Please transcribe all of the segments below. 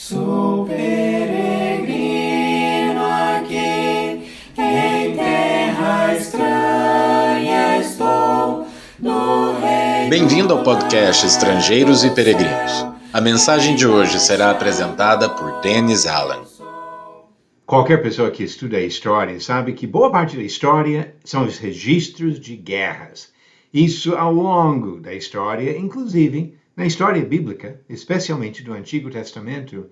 Sou peregrino aqui, em terra estranha estou, no reino... Bem-vindo ao podcast Estrangeiros e Peregrinos. A mensagem de hoje será apresentada por Dennis Allen. Qualquer pessoa que estuda a história sabe que boa parte da história são os registros de guerras. Isso ao longo da história, inclusive na história bíblica, especialmente do Antigo Testamento,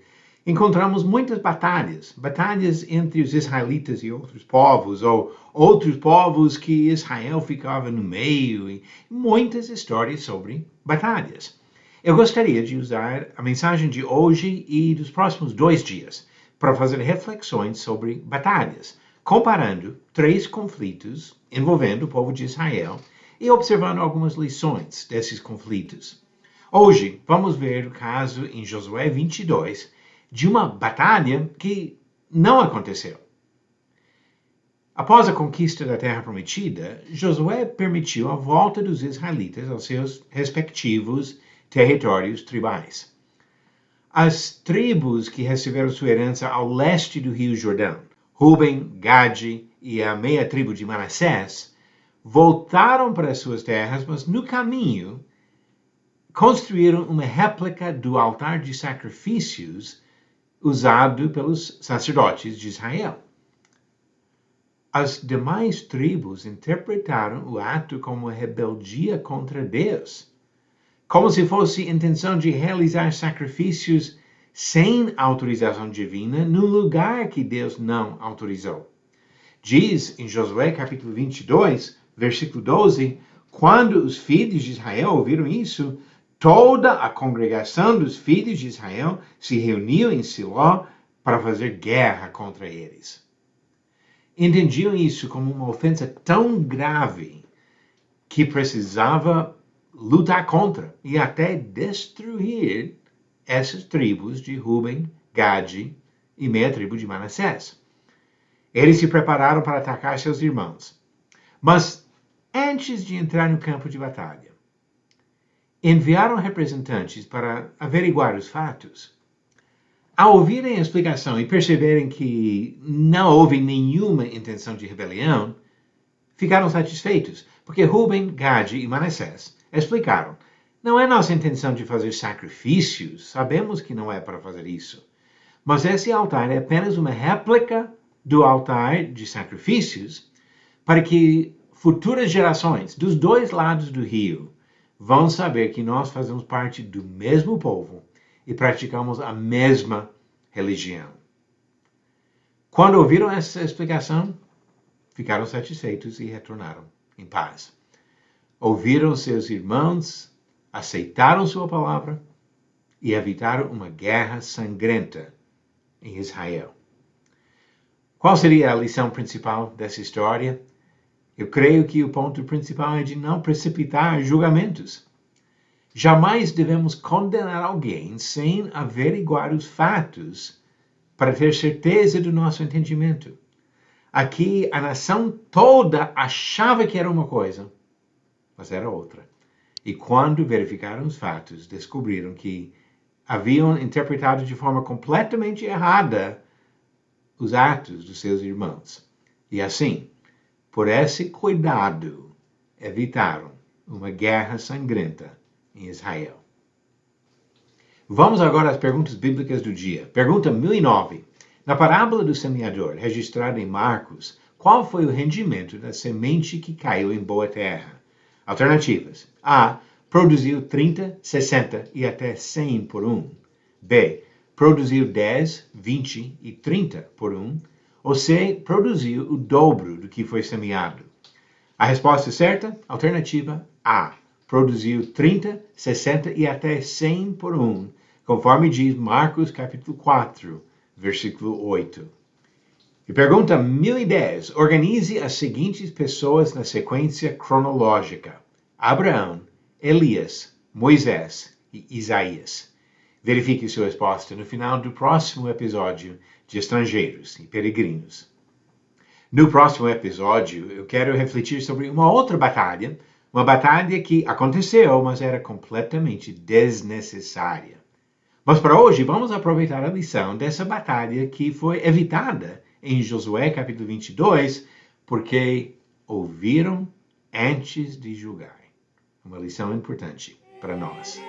encontramos muitas batalhas entre os israelitas e outros povos, ou outros povos que Israel ficava no meio, e muitas histórias sobre batalhas. Eu gostaria de usar a mensagem de hoje e dos próximos 2 dias para fazer reflexões sobre batalhas, comparando 3 conflitos envolvendo o povo de Israel e observando algumas lições desses conflitos. Hoje vamos ver o caso em Josué 22 de uma batalha que não aconteceu. Após a conquista da Terra Prometida, Josué permitiu a volta dos israelitas aos seus respectivos territórios tribais. As tribos que receberam sua herança ao leste do Rio Jordão, Ruben, Gade e a meia tribo de Manassés, voltaram para suas terras, mas no caminho construíram uma réplica do altar de sacrifícios usado pelos sacerdotes de Israel. As demais tribos interpretaram o ato como uma rebeldia contra Deus, como se fosse intenção de realizar sacrifícios sem autorização divina no lugar que Deus não autorizou. Diz em Josué capítulo 22, versículo 12, quando os filhos de Israel ouviram isso, toda a congregação dos filhos de Israel se reuniu em Siló para fazer guerra contra eles. Entendiam isso como uma ofensa tão grave que precisava lutar contra e até destruir essas tribos de Ruben, Gade e meia tribo de Manassés. Eles se prepararam para atacar seus irmãos. Mas antes de entrar no campo de batalha, enviaram representantes para averiguar os fatos. Ao ouvirem a explicação e perceberem que não houve nenhuma intenção de rebelião, ficaram satisfeitos, porque Ruben, Gade e Manassés explicaram: não é nossa intenção de fazer sacrifícios, sabemos que não é para fazer isso, mas esse altar é apenas uma réplica do altar de sacrifícios para que futuras gerações dos 2 lados do rio vão saber que nós fazemos parte do mesmo povo e praticamos a mesma religião. Quando ouviram essa explicação, ficaram satisfeitos e retornaram em paz. Ouviram seus irmãos, aceitaram sua palavra e evitaram uma guerra sangrenta em Israel. Qual seria a lição principal dessa história? Eu creio que o ponto principal é de não precipitar julgamentos. Jamais devemos condenar alguém sem averiguar os fatos para ter certeza do nosso entendimento. Aqui, a nação toda achava que era uma coisa, mas era outra. E quando verificaram os fatos, descobriram que haviam interpretado de forma completamente errada os atos dos seus irmãos. E assim, por esse cuidado, evitaram uma guerra sangrenta em Israel. Vamos agora às perguntas bíblicas do dia. Pergunta 1009. Na parábola do semeador, registrada em Marcos, qual foi o rendimento da semente que caiu em boa terra? Alternativas. A. Produziu 30, 60 e até 100 por 1. B. Produziu 10, 20 e 30 por 1. Ou C. Produziu o dobro do que foi semeado. A resposta certa? Alternativa A. Produziu 30, 60 e até 100 por 1, conforme diz Marcos capítulo 4, versículo 8. E pergunta 1010. Organize as seguintes pessoas na sequência cronológica: Abraão, Elias, Moisés e Isaías. Verifique sua resposta no final do próximo episódio de Estrangeiros e Peregrinos. No próximo episódio, eu quero refletir sobre uma outra batalha, uma batalha que aconteceu, mas era completamente desnecessária. Mas para hoje, vamos aproveitar a lição dessa batalha que foi evitada em Josué capítulo 22, porque ouviram antes de julgar. Uma lição importante para nós.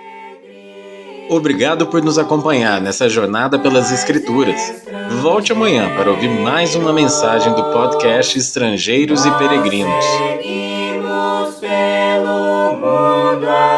Obrigado por nos acompanhar nessa jornada pelas Escrituras. Volte amanhã para ouvir mais uma mensagem do podcast Estrangeiros e Peregrinos. Seguimos pelo mundo.